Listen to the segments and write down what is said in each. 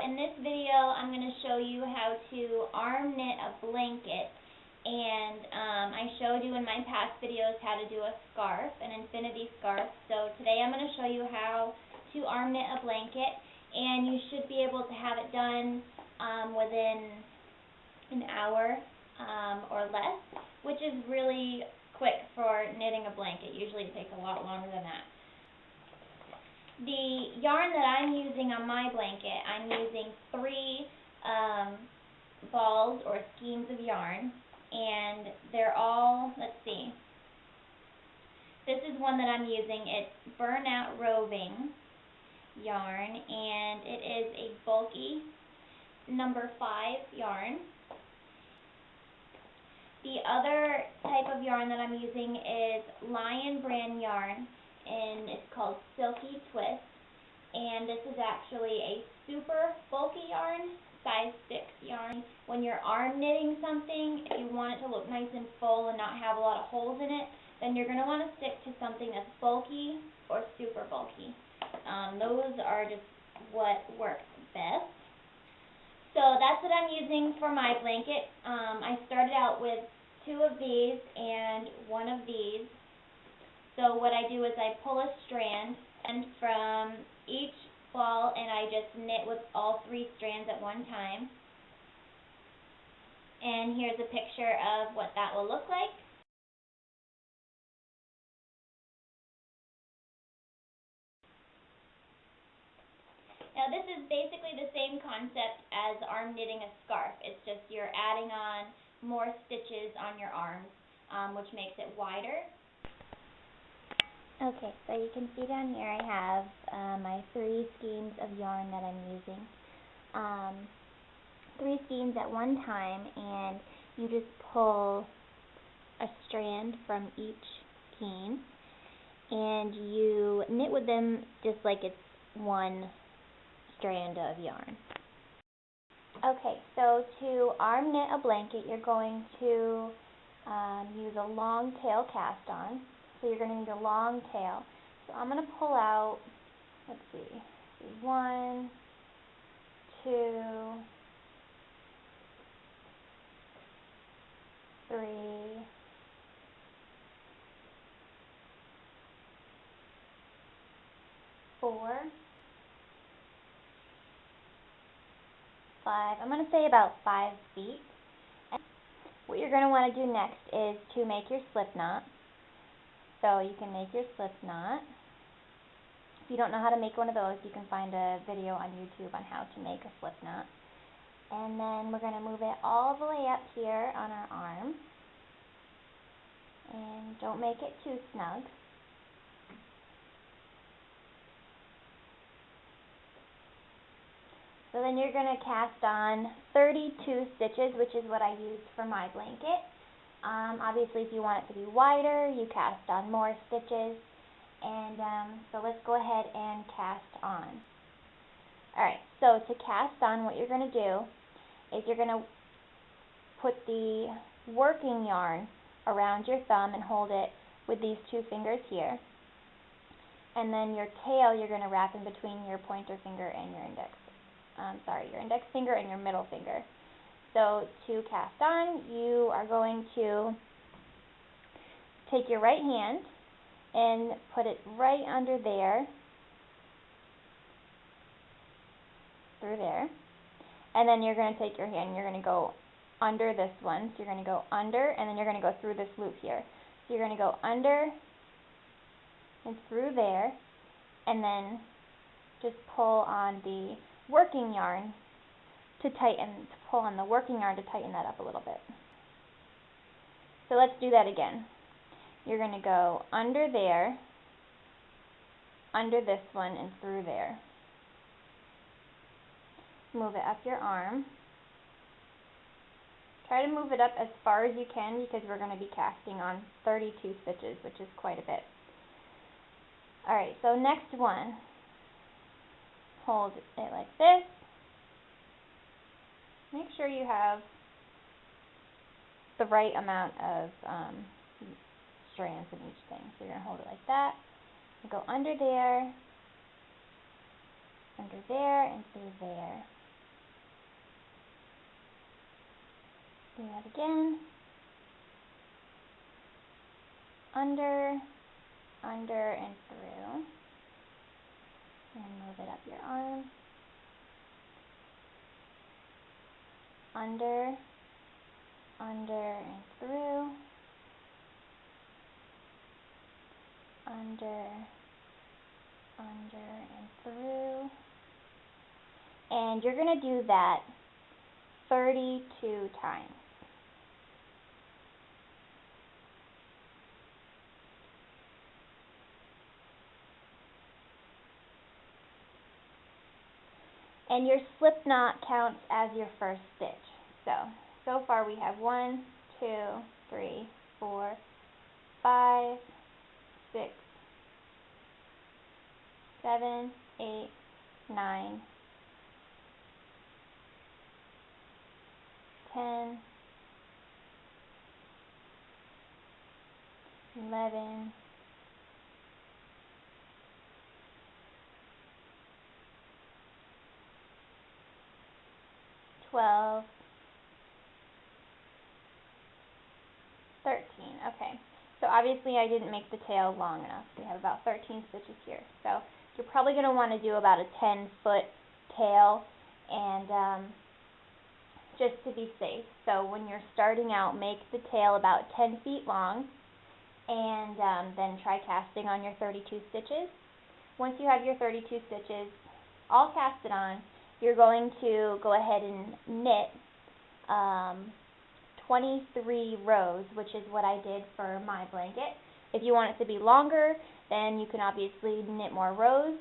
in this video I'm going to show you how to arm knit a blanket, and I showed you in my past videos how to do a scarf, an infinity scarf. So today I'm going to show you how to arm knit a blanket, and you should be able to have it done within an hour or less, which is really quick for knitting a blanket. Usually it takes a lot longer than that. The yarn that I'm using on my blanket, I'm using 3 balls or skeins of yarn, and they're all, let's see, this is one that I'm using. It's Bernat Roving yarn, and it is a bulky number 5 yarn. The other type of yarn that I'm using is Lion brand yarn, and it's called Silky Twist, and this is actually a super bulky yarn, size 6 yarn. When you're arm knitting something, if you want it to look nice and full and not have a lot of holes in it, then you're going to want to stick to something that's bulky or super bulky. Those are just what works best. So that's what I'm using for my blanket. I started out with 2 of these and 1 of these. So what I do is I pull a strand and from each ball, and I just knit with all 3 strands at one time. And here's a picture of what that will look like. Now this is basically the same concept as arm knitting a scarf. It's just you're adding on more stitches on your arms, which makes it wider. Okay, so you can see down here I have my 3 skeins of yarn that I'm using. 3 skeins at one time, and you just pull a strand from each skein, and you knit with them just like it's one strand of yarn. Okay, so to arm knit a blanket, you're going to use a long tail cast on. So you're going to need a long tail. So I'm going to pull out, let's see, 1, 2, 3, 4, 5. I'm going to say about 5 feet. And what you're going to want to do next is to make your slip knot. So you can make your slip knot. If you don't know how to make one of those, you can find a video on YouTube on how to make a slip knot. And then we're going to move it all the way up here on our arm. And don't make it too snug. So then you're going to cast on 32 stitches, which is what I used for my blanket. Obviously, if you want it to be wider, you cast on more stitches. And so let's go ahead and cast on. Alright, so to cast on, what you're going to do is you're going to put the working yarn around your thumb and hold it with these 2 fingers here. And then your tail you're going to wrap in between your pointer finger and your index. Your index finger and your middle finger. So to cast on, you are going to take your right hand and put it right under there, through there, and then you're going to take your hand and you're going to go under this one. So you're going to go under, and then you're going to go through this loop here. So you're going to go under and through there, and then just pull on the working yarn to pull on the working yarn to tighten that up a little bit. So let's do that again. You're going to go under there, under this one, and through there. Move it up your arm. Try to move it up as far as you can because we're going to be casting on 32 stitches, which is quite a bit. Alright, so next one. Hold it like this. Make sure you have the right amount of strands in each thing. So you're going to hold it like that. Go under there, and through there. Do that again. Under, under, and through. And move it up your arm. Under, under, and through. Under, under, and through. And you're going to do that 32 times. And your slip knot counts as your first stitch. So far we have 1, 2, 3, 4, 5, 6, 7, 8, 9, 10, 11, 12, 13. Okay, so obviously I didn't make the tail long enough. We have about 13 stitches here. So you're probably going to want to do about a 10-foot tail, and just to be safe. So when you're starting out, make the tail about 10 feet long, and then try casting on your 32 stitches. Once you have your 32 stitches all casted on, you're going to go ahead and knit 23 rows, which is what I did for my blanket. If you want it to be longer, then you can obviously knit more rows,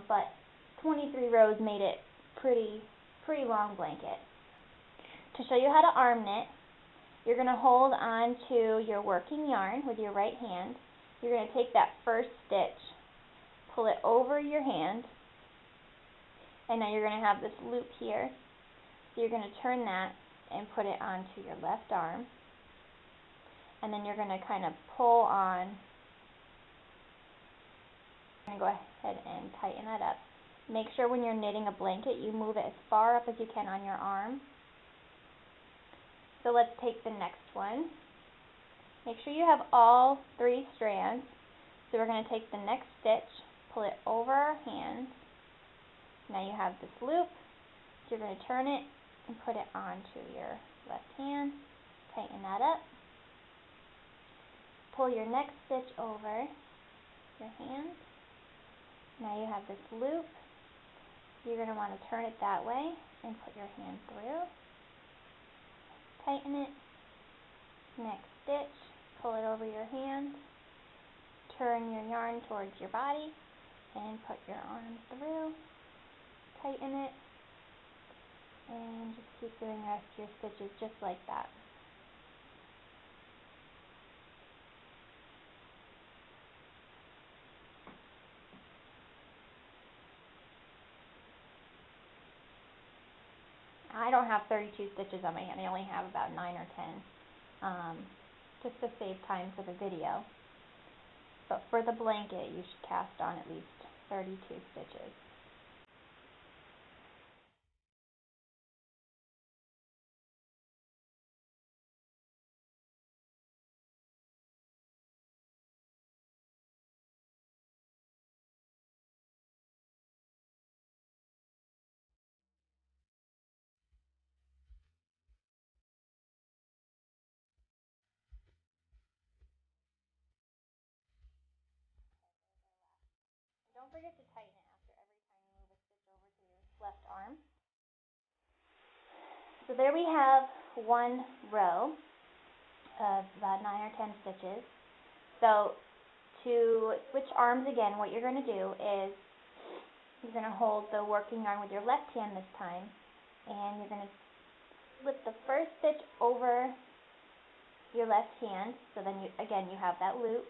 but 23 rows made it pretty long blanket. To show you how to arm knit, you're going to hold on to your working yarn with your right hand. You're going to take that first stitch, pull it over your hand, and now you're going to have this loop here. So you're going to turn that and put it onto your left arm, and then you're going to kind of pull on. I'm going to go ahead and tighten that up. Make sure when you're knitting a blanket you move it as far up as you can on your arm. So let's take the next one. Make sure you have all 3 strands. So we're going to take the next stitch, pull it over our hand. Now you have this loop. So you're going to turn it and put it onto your left hand. Tighten that up. Pull your next stitch over your hand. Now you have this loop. You're going to want to turn it that way and put your hand through. Tighten it. Next stitch, pull it over your hand. Turn your yarn towards your body and put your arm through. Tighten it. And just keep doing the rest of your stitches just like that. I don't have 32 stitches on my hand. I only have about 9 or 10, just to save time for the video. But for the blanket, you should cast on at least 32 stitches. Don't forget to tighten it after every time you move a stitch over to your left arm. So there we have one row of about 9 or 10 stitches. So to switch arms again, what you're going to do is you're going to hold the working yarn with your left hand this time, and you're going to slip the first stitch over your left hand. So then again you have that loop.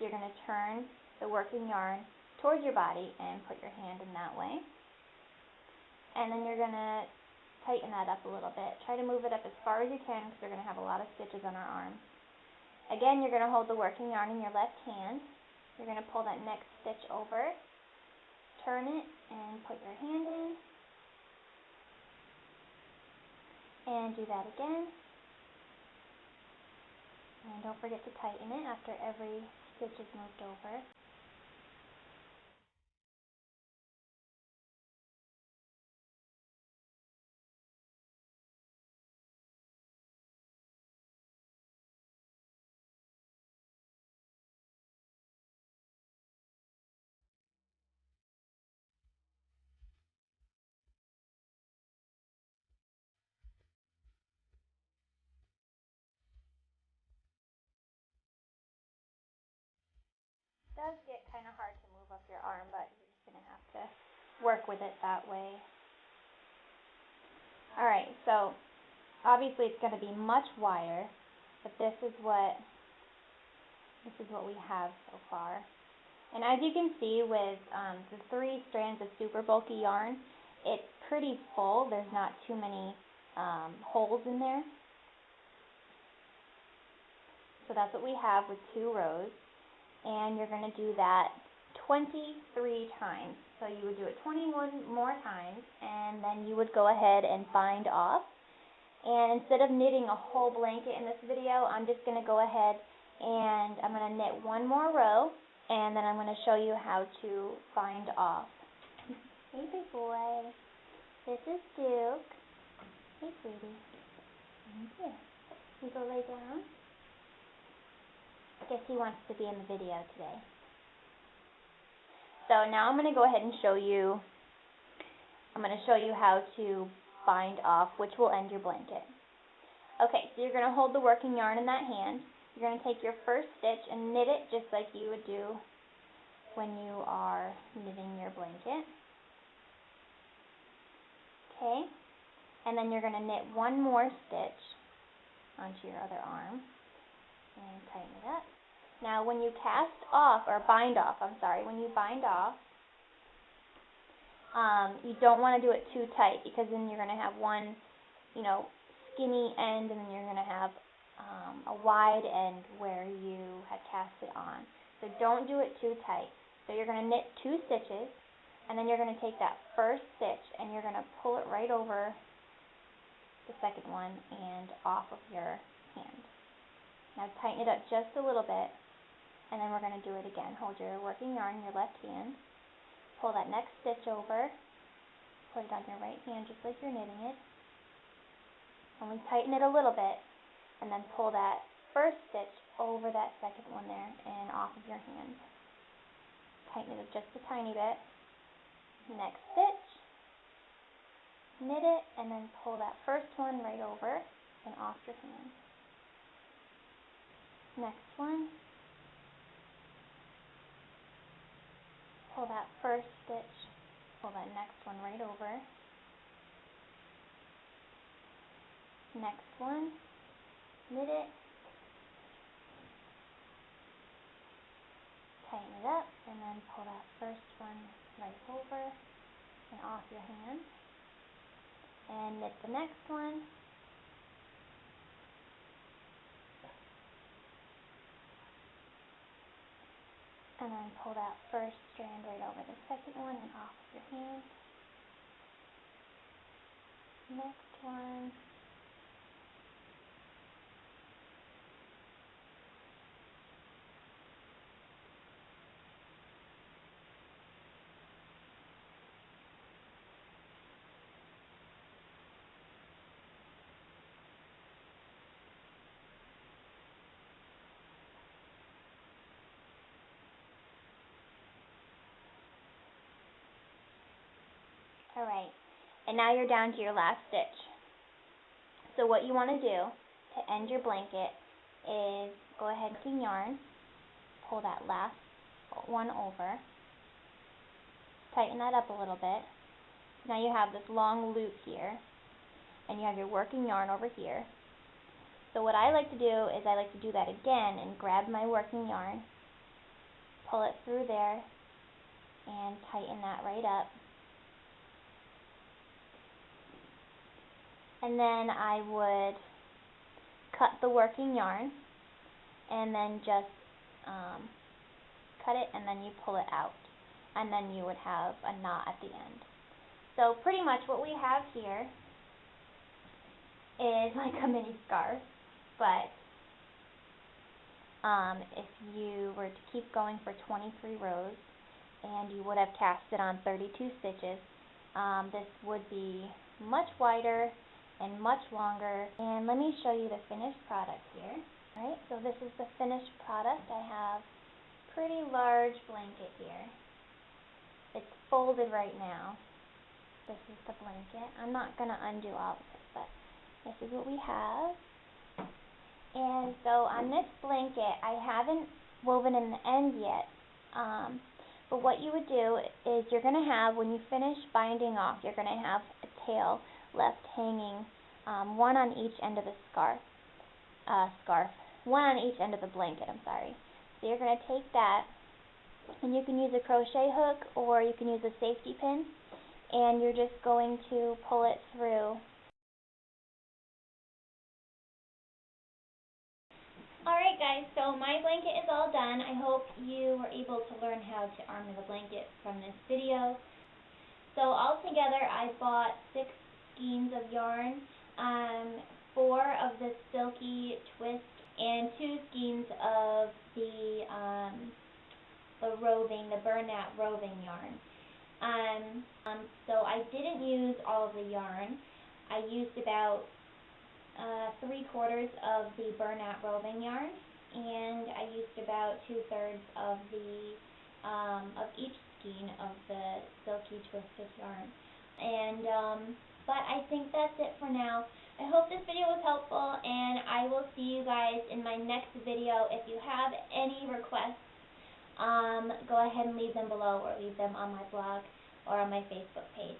You're going to turn the working yarn towards your body and put your hand in that way. And then you're going to tighten that up a little bit. Try to move it up as far as you can because we're going to have a lot of stitches on our arm. Again, you're going to hold the working yarn in your left hand. You're going to pull that next stitch over, turn it, and put your hand in. And do that again. And don't forget to tighten it after every stitch is moved over. It does get kind of hard to move up your arm, but you're just going to have to work with it that way. Alright, so obviously it's going to be much wider, but this is what we have so far. And as you can see with the 3 strands of super bulky yarn, it's pretty full. There's not too many holes in there. So that's what we have with 2 rows. And you're going to do that 23 times. So you would do it 21 more times, and then you would go ahead and bind off. And instead of knitting a whole blanket in this video, I'm just going to go ahead and I'm going to knit 1 more row, and then I'm going to show you how to bind off. Hey, big boy. This is Duke. Hey, sweetie. Thank you. You go lay down. I guess he wants to be in the video today. So now I'm going to go ahead and show you how to bind off, which will end your blanket. Okay, so you're going to hold the working yarn in that hand. You're going to take your first stitch and knit it just like you would do when you are knitting your blanket. Okay, and then you're going to knit 1 more stitch onto your other arm and tighten it up. Now when you bind off, when you bind off, you don't want to do it too tight, because then you're going to have one, skinny end, and then you're going to have a wide end where you had cast it on. So don't do it too tight. So you're going to knit 2 stitches, and then you're going to take that first stitch and you're going to pull it right over the second one and off of your hand. Now tighten it up just a little bit, and then we're going to do it again. Hold your working yarn in your left hand, pull that next stitch over, put it on your right hand just like you're knitting it. Only tighten it a little bit, and then pull that first stitch over that second one there and off of your hand. Tighten it up just a tiny bit. Next stitch, knit it, and then pull that first one right over and off your hand. Next one, pull that first stitch, pull that next one right over. Next one, knit it, tighten it up, and then pull that first one right over and off your hand. And knit the next one. And then pull that first strand right over the second one and off of your hand. Next one. Alright, and now you're down to your last stitch. So what you want to do to end your blanket is go ahead and yarn, pull that last one over, tighten that up a little bit. Now you have this long loop here, and you have your working yarn over here. So what I like to do is I like to do that again and grab my working yarn, pull it through there, and tighten that right up. And then I would cut the working yarn and then just cut it, and then you pull it out, and then you would have a knot at the end. So pretty much what we have here is like a mini scarf, but if you were to keep going for 23 rows, and you would have cast it on 32 stitches. This would be much wider and much longer. And let me show you the finished product here. Alright, so this is the finished product. I have a pretty large blanket here. It's folded right now. This is the blanket. I'm not going to undo all of it, but this is what we have. And so on this blanket, I haven't woven in the end yet. But what you would do is you're going to have, when you finish binding off, you're going to have a tail left hanging, one on each end of the one on each end of the blanket, I'm sorry. So you're going to take that, and you can use a crochet hook or you can use a safety pin, and you're just going to pull it through. Alright guys, so my blanket is all done. I hope you were able to learn how to armor the blanket from this video. So altogether I bought 6 skeins of yarn, 4 of the Silky twist, and 2 skeins of the Roving, the Bernat Roving yarn. So I didn't use all of the yarn. I used about 3/4 of the Bernat Roving yarn, and I used about 2/3 of the of each skein of the Silky twisted yarn. And but I think that's it for now. I hope this video was helpful, and I will see you guys in my next video. If you have any requests, go ahead and leave them below, or leave them on my blog or on my Facebook page.